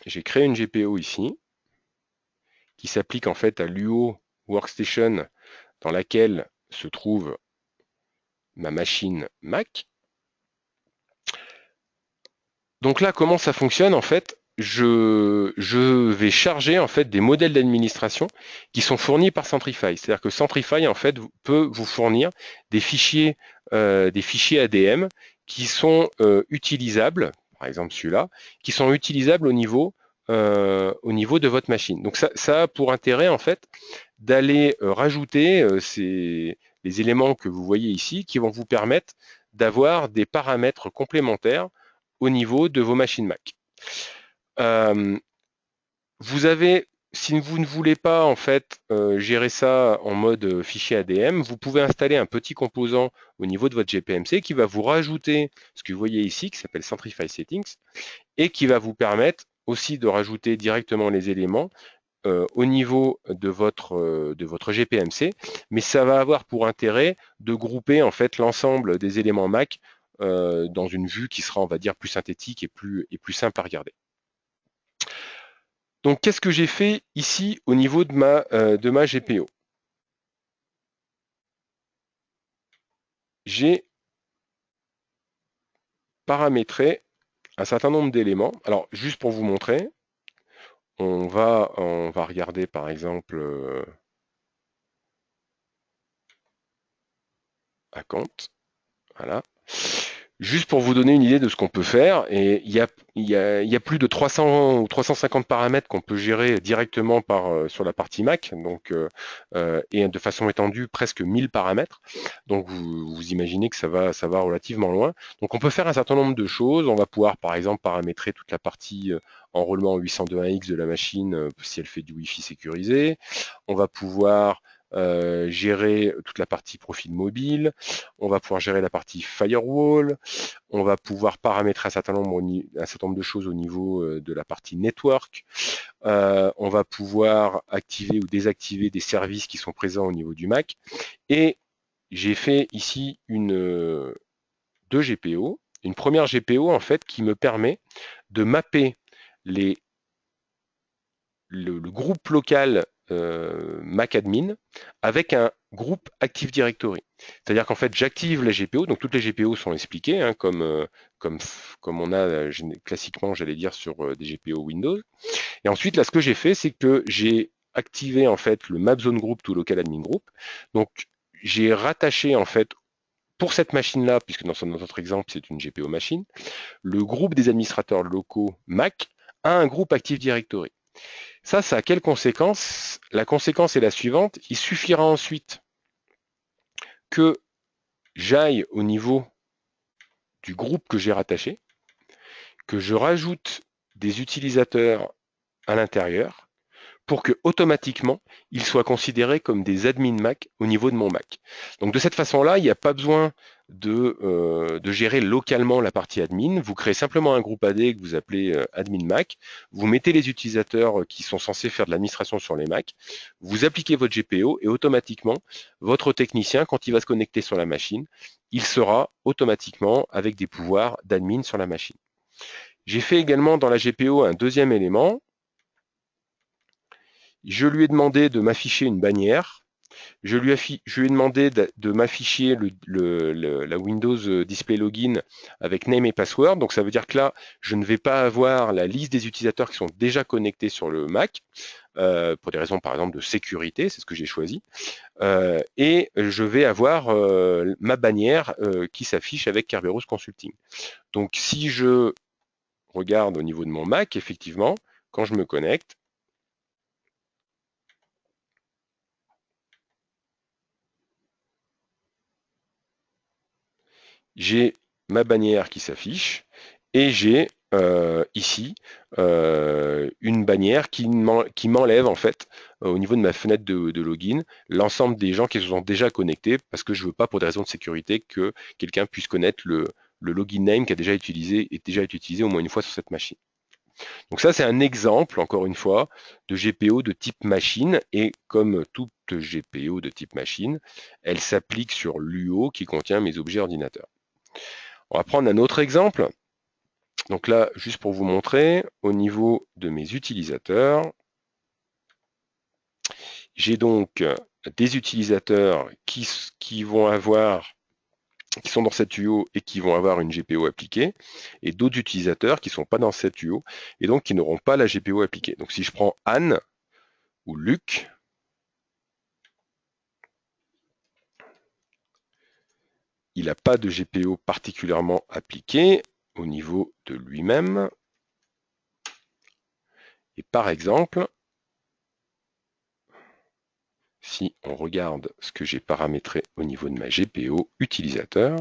j'ai créé une GPO ici qui s'applique en fait à l'UO Workstation dans laquelle se trouve ma machine Mac. Donc là, comment ça fonctionne en fait? Je vais charger en fait des modèles d'administration qui sont fournis par Centrify. C'est-à-dire que Centrify en fait peut vous fournir des fichiers ADM qui sont utilisables, par exemple celui-là, qui sont utilisables au niveau de votre machine. Donc ça a pour intérêt en fait d'aller rajouter les éléments que vous voyez ici qui vont vous permettre d'avoir des paramètres complémentaires au niveau de vos machines Mac. Euh, vous avez, si vous ne voulez pas en fait gérer ça en mode fichier ADM, vous pouvez installer un petit composant au niveau de votre GPMC qui va vous rajouter ce que vous voyez ici, qui s'appelle Centrify Settings, et qui va vous permettre aussi de rajouter directement les éléments au niveau de votre GPMC, mais ça va avoir pour intérêt de grouper en fait l'ensemble des éléments Mac dans une vue qui sera, on va dire, plus synthétique et plus simple à regarder. Donc, qu'est-ce que j'ai fait ici au niveau de ma GPO? J'ai paramétré un certain nombre d'éléments. Alors, juste pour vous montrer, on va regarder par exemple à compte. Voilà. Juste pour vous donner une idée de ce qu'on peut faire, et il y a plus de 300 ou 350 paramètres qu'on peut gérer directement sur la partie Mac, donc, et de façon étendue presque 1000 paramètres. Donc vous imaginez que ça va relativement loin. Donc on peut faire un certain nombre de choses. On va pouvoir par exemple paramétrer toute la partie enrôlement 802.1x de la machine si elle fait du Wi-Fi sécurisé. On va pouvoir gérer toute la partie profil mobile, on va pouvoir gérer la partie firewall, on va pouvoir paramétrer un certain nombre de choses au niveau de la partie network, on va pouvoir activer ou désactiver des services qui sont présents au niveau du Mac, et j'ai fait ici deux GPO, une première GPO en fait qui me permet de mapper le groupe local MacAdmin avec un groupe Active Directory. C'est-à-dire qu'en fait, j'active la GPO, donc toutes les GPO sont expliquées, hein, comme on a classiquement, j'allais dire, sur des GPO Windows. Et ensuite, là, ce que j'ai fait, c'est que j'ai activé en fait le Map Zone Group to Local Admin Group. Donc, j'ai rattaché en fait pour cette machine-là, puisque dans notre exemple, c'est une GPO machine, le groupe des administrateurs locaux Mac à un groupe Active Directory. Ça a quelle conséquence? La conséquence est la suivante. Il suffira ensuite que j'aille au niveau du groupe que j'ai rattaché, que je rajoute des utilisateurs à l'intérieur pour que automatiquement ils soient considérés comme des admins Mac au niveau de mon Mac. Donc de cette façon-là, il n'y a pas besoin de gérer localement la partie admin. Vous créez simplement un groupe AD que vous appelez admin Mac. Vous mettez les utilisateurs qui sont censés faire de l'administration sur les Mac. Vous appliquez votre GPO et automatiquement, votre technicien, quand il va se connecter sur la machine, il sera automatiquement avec des pouvoirs d'admin sur la machine. J'ai fait également dans la GPO un deuxième élément. Je lui ai demandé de m'afficher une bannière. Je lui ai demandé de m'afficher la Windows Display Login avec name et password. Donc ça veut dire que là, je ne vais pas avoir la liste des utilisateurs qui sont déjà connectés sur le Mac, pour des raisons par exemple de sécurité, c'est ce que j'ai choisi. Et je vais avoir ma bannière qui s'affiche avec Kerberos Consulting. Donc si je regarde au niveau de mon Mac, effectivement, quand je me connecte, j'ai ma bannière qui s'affiche et j'ai ici une bannière qui m'enlève en fait au niveau de ma fenêtre de login l'ensemble des gens qui se sont déjà connectés parce que je ne veux pas pour des raisons de sécurité que quelqu'un puisse connaître le login name qui a déjà été utilisé au moins une fois sur cette machine. Donc ça c'est un exemple encore une fois de GPO de type machine et comme toute GPO de type machine, elle s'applique sur l'UO qui contient mes objets ordinateurs. On va prendre un autre exemple. Donc là, juste pour vous montrer, au niveau de mes utilisateurs, j'ai donc des utilisateurs qui sont dans cette UO et qui vont avoir une GPO appliquée, et d'autres utilisateurs qui ne sont pas dans cette UO et donc qui n'auront pas la GPO appliquée. Donc si je prends Anne ou Luc, il n'a pas de GPO particulièrement appliquée au niveau de lui-même. Et par exemple, si on regarde ce que j'ai paramétré au niveau de ma GPO utilisateur,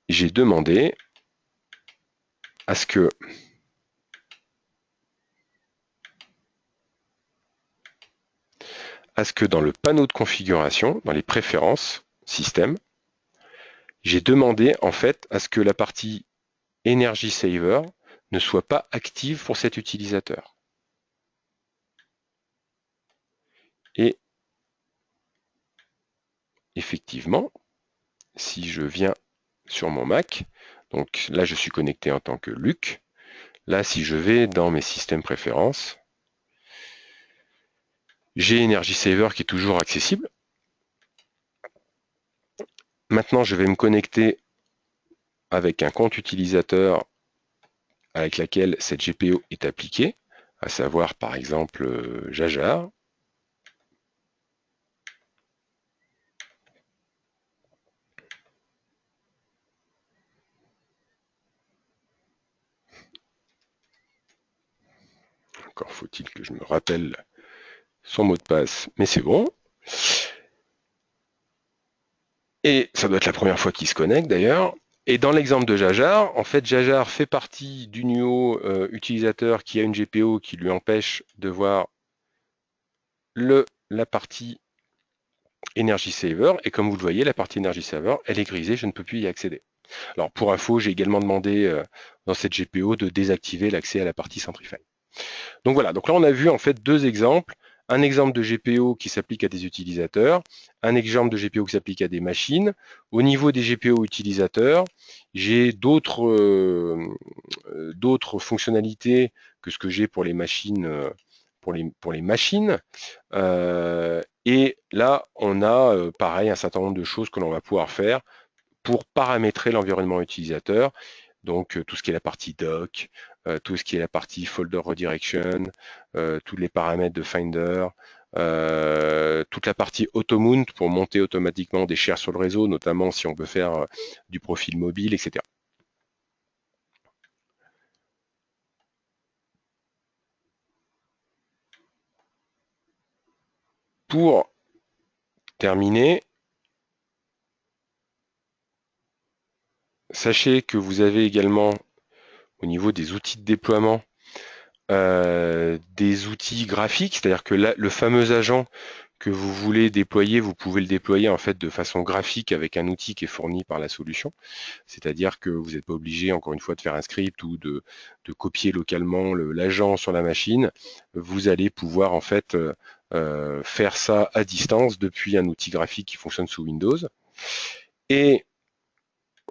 j'ai demandé à ce que dans le panneau de configuration, dans les préférences système, j'ai demandé en fait à ce que la partie Energy Saver ne soit pas active pour cet utilisateur. Et effectivement, si je viens sur mon Mac, donc là je suis connecté en tant que Luc, là si je vais dans mes systèmes préférences, j'ai Energy Saver qui est toujours accessible. Maintenant je vais me connecter avec un compte utilisateur avec laquelle cette GPO est appliquée, à savoir par exemple Jajar. Encore faut-il que je me rappelle son mot de passe, mais c'est bon. Et ça doit être la première fois qu'il se connecte d'ailleurs. Et dans l'exemple de Jajar, en fait, Jajar fait partie du NUO utilisateur qui a une GPO qui lui empêche de voir la partie Energy Saver. Et comme vous le voyez, la partie Energy Saver, elle est grisée, je ne peux plus y accéder. Alors pour info, j'ai également demandé dans cette GPO de désactiver l'accès à la partie Centrify. Donc voilà, donc là on a vu en fait deux exemples. Un exemple de GPO qui s'applique à des utilisateurs, un exemple de GPO qui s'applique à des machines. Au niveau des GPO utilisateurs, j'ai d'autres fonctionnalités que ce que j'ai pour les machines, pour les machines. Et là, on a pareil un certain nombre de choses que l'on va pouvoir faire pour paramétrer l'environnement utilisateur. Donc tout ce qui est la partie doc, tout ce qui est la partie folder redirection, tous les paramètres de Finder, toute la partie automount pour monter automatiquement des shares sur le réseau, notamment si on veut faire du profil mobile, etc. Pour terminer, sachez que vous avez également au niveau des outils de déploiement des outils graphiques, c'est-à-dire que là, le fameux agent que vous voulez déployer, vous pouvez le déployer en fait de façon graphique avec un outil qui est fourni par la solution. C'est-à-dire que vous n'êtes pas obligé, encore une fois, de faire un script ou de copier localement l'agent sur la machine. Vous allez pouvoir en fait faire ça à distance depuis un outil graphique qui fonctionne sous Windows. Et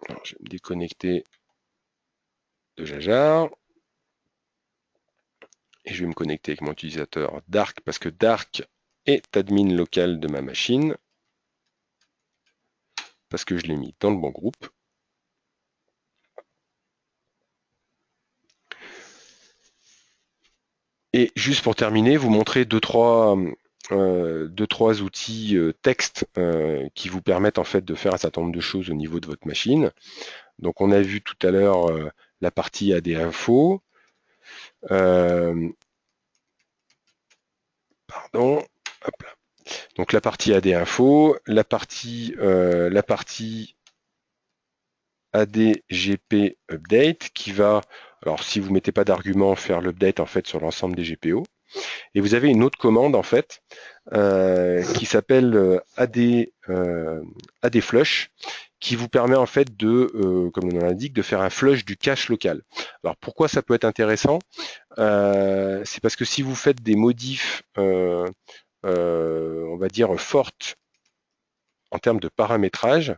alors, je vais me déconnecter de Jajar. Et je vais me connecter avec mon utilisateur Dark parce que Dark est admin local de ma machine. Parce que je l'ai mis dans le bon groupe. Et juste pour terminer, vous montrer deux, trois outils texte qui vous permettent en fait de faire un certain nombre de choses au niveau de votre machine. Donc on a vu tout à l'heure la partie AD info. Pardon. Hop là. Donc la partie AD info, la partie ADGP update qui va, alors si vous ne mettez pas d'argument, faire l'update en fait sur l'ensemble des GPO. Et vous avez une autre commande en fait qui s'appelle AD flush qui vous permet en fait de, comme le nom l'indique, de faire un flush du cache local. Alors pourquoi ça peut être intéressant c'est parce que si vous faites des modifs, on va dire fortes en termes de paramétrage,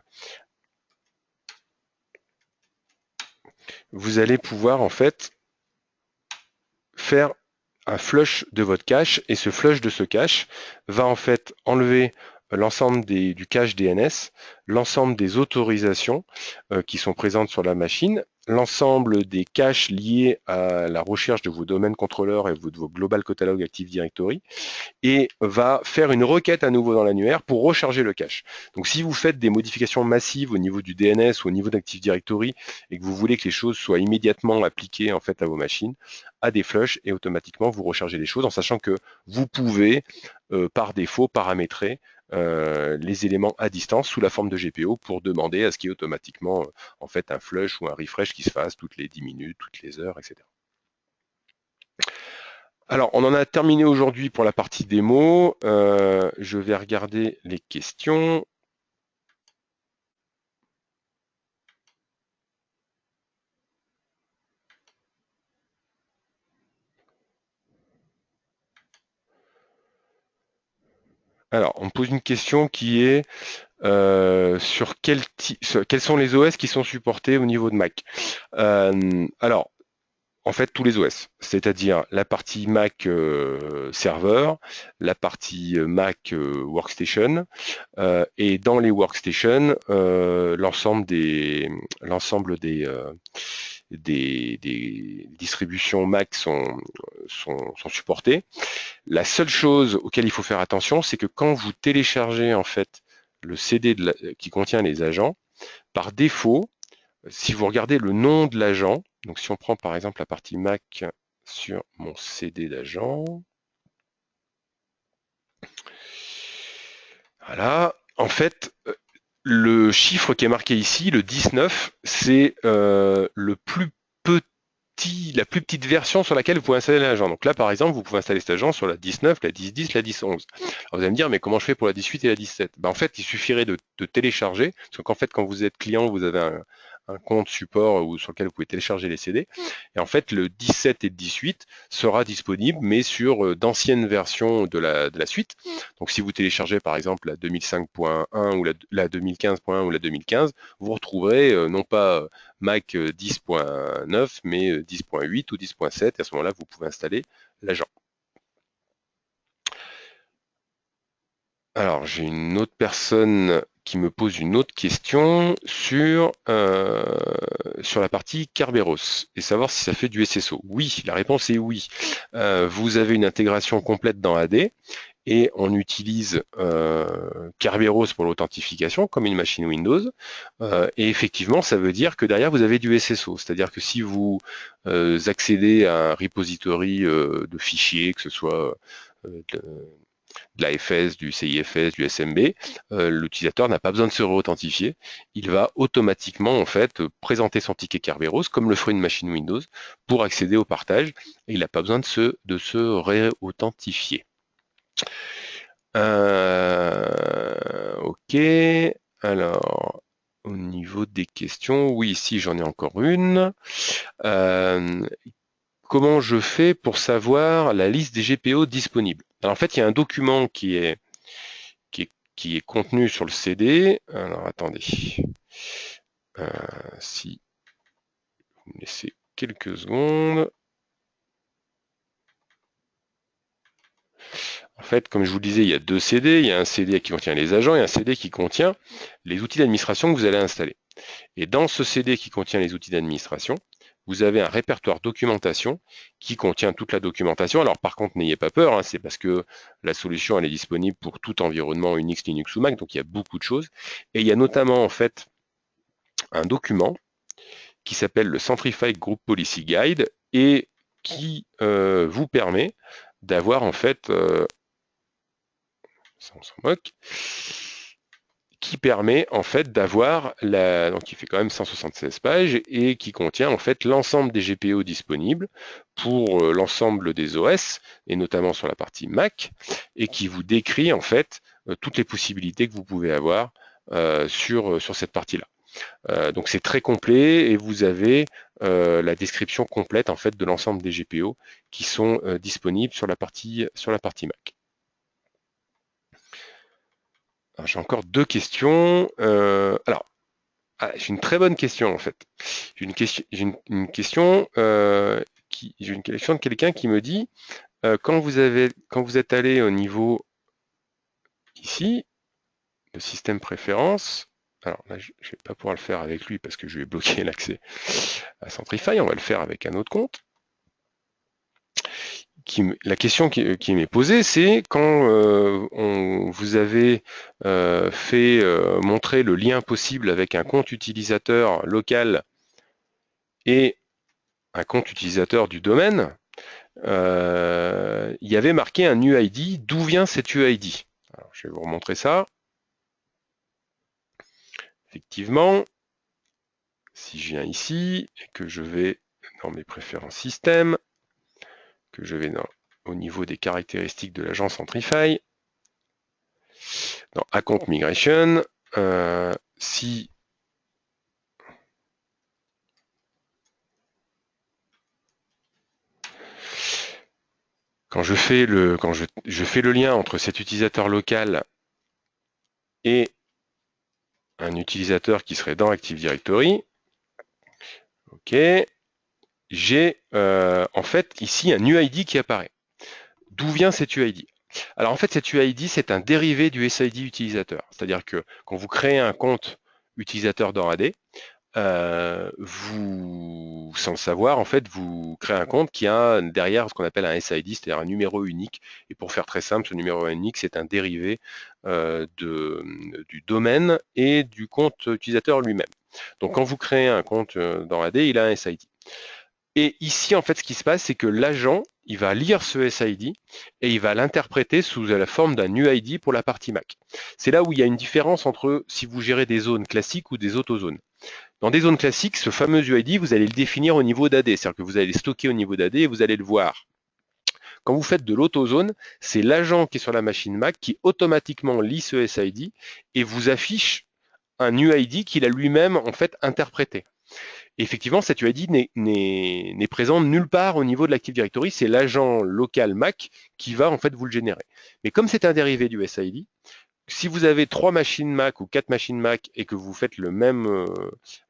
vous allez pouvoir en fait faire un flush de votre cache et ce flush de ce cache va en fait enlever l'ensemble du cache DNS, l'ensemble des autorisations qui sont présentes sur la machine, l'ensemble des caches liés à la recherche de vos domaines contrôleurs et de vos global catalog Active Directory et va faire une requête à nouveau dans l'annuaire pour recharger le cache. Donc si vous faites des modifications massives au niveau du DNS ou au niveau d'Active Directory et que vous voulez que les choses soient immédiatement appliquées en fait à vos machines, à des flushs et automatiquement vous rechargez les choses en sachant que vous pouvez par défaut paramétrer les éléments à distance sous la forme de GPO pour demander à ce qu'il y ait automatiquement en fait un flush ou un refresh qui se fasse toutes les 10 minutes, toutes les heures, etc. Alors, on en a terminé aujourd'hui pour la partie démo. Je vais regarder les questions. Alors, on me pose une question qui est sur quels sont les OS qui sont supportés au niveau de Mac. Alors, en fait, tous les OS, c'est-à-dire la partie Mac serveur, la partie Mac workstation, et dans les workstations, l'ensemble des distributions Mac sont supportées. La seule chose auquel il faut faire attention, c'est que quand vous téléchargez en fait le CD qui contient les agents, par défaut, si vous regardez le nom de l'agent, donc si on prend par exemple la partie Mac sur mon CD d'agent, voilà, en fait, le chiffre qui est marqué ici, le 19, c'est la plus petite version sur laquelle vous pouvez installer l'agent. Donc là, par exemple, vous pouvez installer cet agent sur la 19, la 10.10, la 10.11. Alors vous allez me dire, mais comment je fais pour la 18 et la 17 ? En fait, il suffirait de télécharger, parce qu'en fait, quand vous êtes client, vous avez un compte support sur lequel vous pouvez télécharger les CD. Et en fait, le 17 et le 18 sera disponible, mais sur d'anciennes versions de la suite. Donc si vous téléchargez par exemple la 2005.1 ou la 2015.1 ou la 2015, vous retrouverez non pas Mac 10.9, mais 10.8 ou 10.7. Et à ce moment-là, vous pouvez installer l'agent. Alors, j'ai une autre personne qui me pose une autre question sur la partie Kerberos et savoir si ça fait du SSO. Oui, la réponse est oui. Vous avez une intégration complète dans AD et on utilise Kerberos pour l'authentification comme une machine Windows. Et effectivement, ça veut dire que derrière, vous avez du SSO. C'est-à-dire que si vous accédez à un repository de fichiers, que ce soit de l'AFS, du CIFS, du SMB, l'utilisateur n'a pas besoin de se réauthentifier. Il va automatiquement en fait présenter son ticket Kerberos comme le ferait une machine Windows pour accéder au partage et il n'a pas besoin de se réauthentifier. Ok, alors au niveau des questions, oui, ici j'en ai encore une. Comment je fais pour savoir la liste des GPO disponibles? Alors en fait, il y a un document qui est contenu sur le CD. Alors attendez, si vous me laissez quelques secondes. En fait, comme je vous le disais, il y a deux CD. Il y a un CD qui contient les agents et un CD qui contient les outils d'administration que vous allez installer. Et dans ce CD qui contient les outils d'administration, vous avez un répertoire documentation qui contient toute la documentation. Alors par contre, n'ayez pas peur, hein, c'est parce que la solution elle est disponible pour tout environnement Unix, Linux ou Mac, donc il y a beaucoup de choses. Et il y a notamment en fait un document qui s'appelle le Centrified Group Policy Guide et qui vous permet d'avoir en fait, ça on s'en moque, qui permet en fait d'avoir donc il fait quand même 176 pages et qui contient en fait l'ensemble des GPO disponibles pour l'ensemble des OS et notamment sur la partie Mac et qui vous décrit en fait toutes les possibilités que vous pouvez avoir sur cette partie-là. Donc c'est très complet et vous avez la description complète en fait de l'ensemble des GPO qui sont disponibles sur la partie Mac. J'ai encore deux questions. J'ai une très bonne question en fait. J'ai une question de quelqu'un qui me dit quand vous êtes allé au niveau ici, de système préférence. Alors là, je ne vais pas pouvoir le faire avec lui parce que je lui ai bloqué l'accès à Centrify. On va le faire avec un autre compte. La question qui m'est posée, c'est quand vous avez fait montrer le lien possible avec un compte utilisateur local et un compte utilisateur du domaine, il y avait marqué un UID. D'où vient cet UID? Alors, je vais vous remontrer ça. Effectivement, si je viens ici et que je vais dans mes préférences système, que je vais au niveau des caractéristiques de l'agent Centrify, dans Account Migration, si quand je fais le lien entre cet utilisateur local et un utilisateur qui serait dans Active Directory, ok, j'ai en fait ici un UID qui apparaît. D'où vient cet UID? Alors en fait, cet UID, c'est un dérivé du SID utilisateur. C'est-à-dire que quand vous créez un compte utilisateur dans AD, vous, sans le savoir, en fait, vous créez un compte qui a derrière ce qu'on appelle un SID, c'est-à-dire un numéro unique. Et pour faire très simple, ce numéro unique, c'est un dérivé du domaine et du compte utilisateur lui-même. Donc quand vous créez un compte dans AD, il a un SID. Et ici, en fait, ce qui se passe, c'est que l'agent, il va lire ce SID et il va l'interpréter sous la forme d'un UID pour la partie Mac. C'est là où il y a une différence entre si vous gérez des zones classiques ou des autozones. Dans des zones classiques, ce fameux UID, vous allez le définir au niveau d'AD, c'est-à-dire que vous allez le stocker au niveau d'AD et vous allez le voir. Quand vous faites de l'autozone, c'est l'agent qui est sur la machine Mac qui automatiquement lit ce SID et vous affiche un UID qu'il a lui-même en fait interprété. Et effectivement, cet UID n'est présent nulle part au niveau de l'Active Directory, c'est l'agent local Mac qui va en fait vous le générer. Mais comme c'est un dérivé du SID, si vous avez 3 machines Mac ou 4 machines Mac et que vous faites la même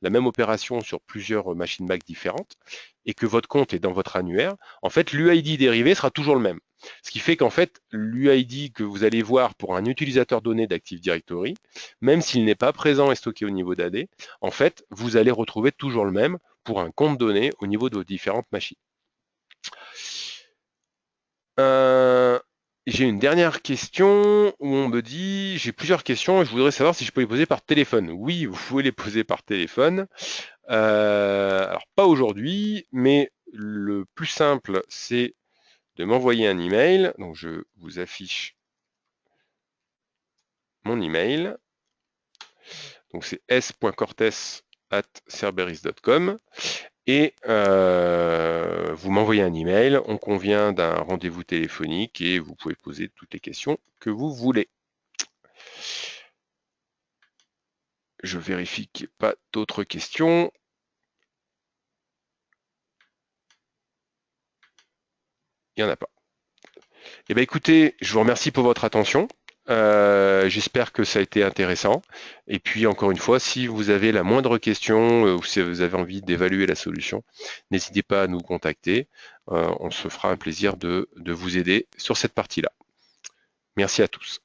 opération sur plusieurs machines Mac différentes et que votre compte est dans votre annuaire, en fait, l'UID dérivé sera toujours le même. Ce qui fait qu'en fait, l'UID que vous allez voir pour un utilisateur donné d'Active Directory, même s'il n'est pas présent et stocké au niveau d'AD, en fait, vous allez retrouver toujours le même pour un compte donné au niveau de vos différentes machines. J'ai une dernière question où on me dit, j'ai plusieurs questions et je voudrais savoir si je peux les poser par téléphone. Oui, vous pouvez les poser par téléphone. Alors pas aujourd'hui, mais le plus simple, c'est de m'envoyer un email. Donc je vous affiche mon email. Donc c'est s.cortes@cerberus.com et vous m'envoyez un email, on convient d'un rendez-vous téléphonique et vous pouvez poser toutes les questions que vous voulez. Je vérifie qu'il n'y ait pas d'autres questions. Il n'y en a pas. Eh bien, écoutez, je vous remercie pour votre attention. J'espère que ça a été intéressant. Et puis, encore une fois, si vous avez la moindre question ou si vous avez envie d'évaluer la solution, n'hésitez pas à nous contacter. On se fera un plaisir de vous aider sur cette partie-là. Merci à tous.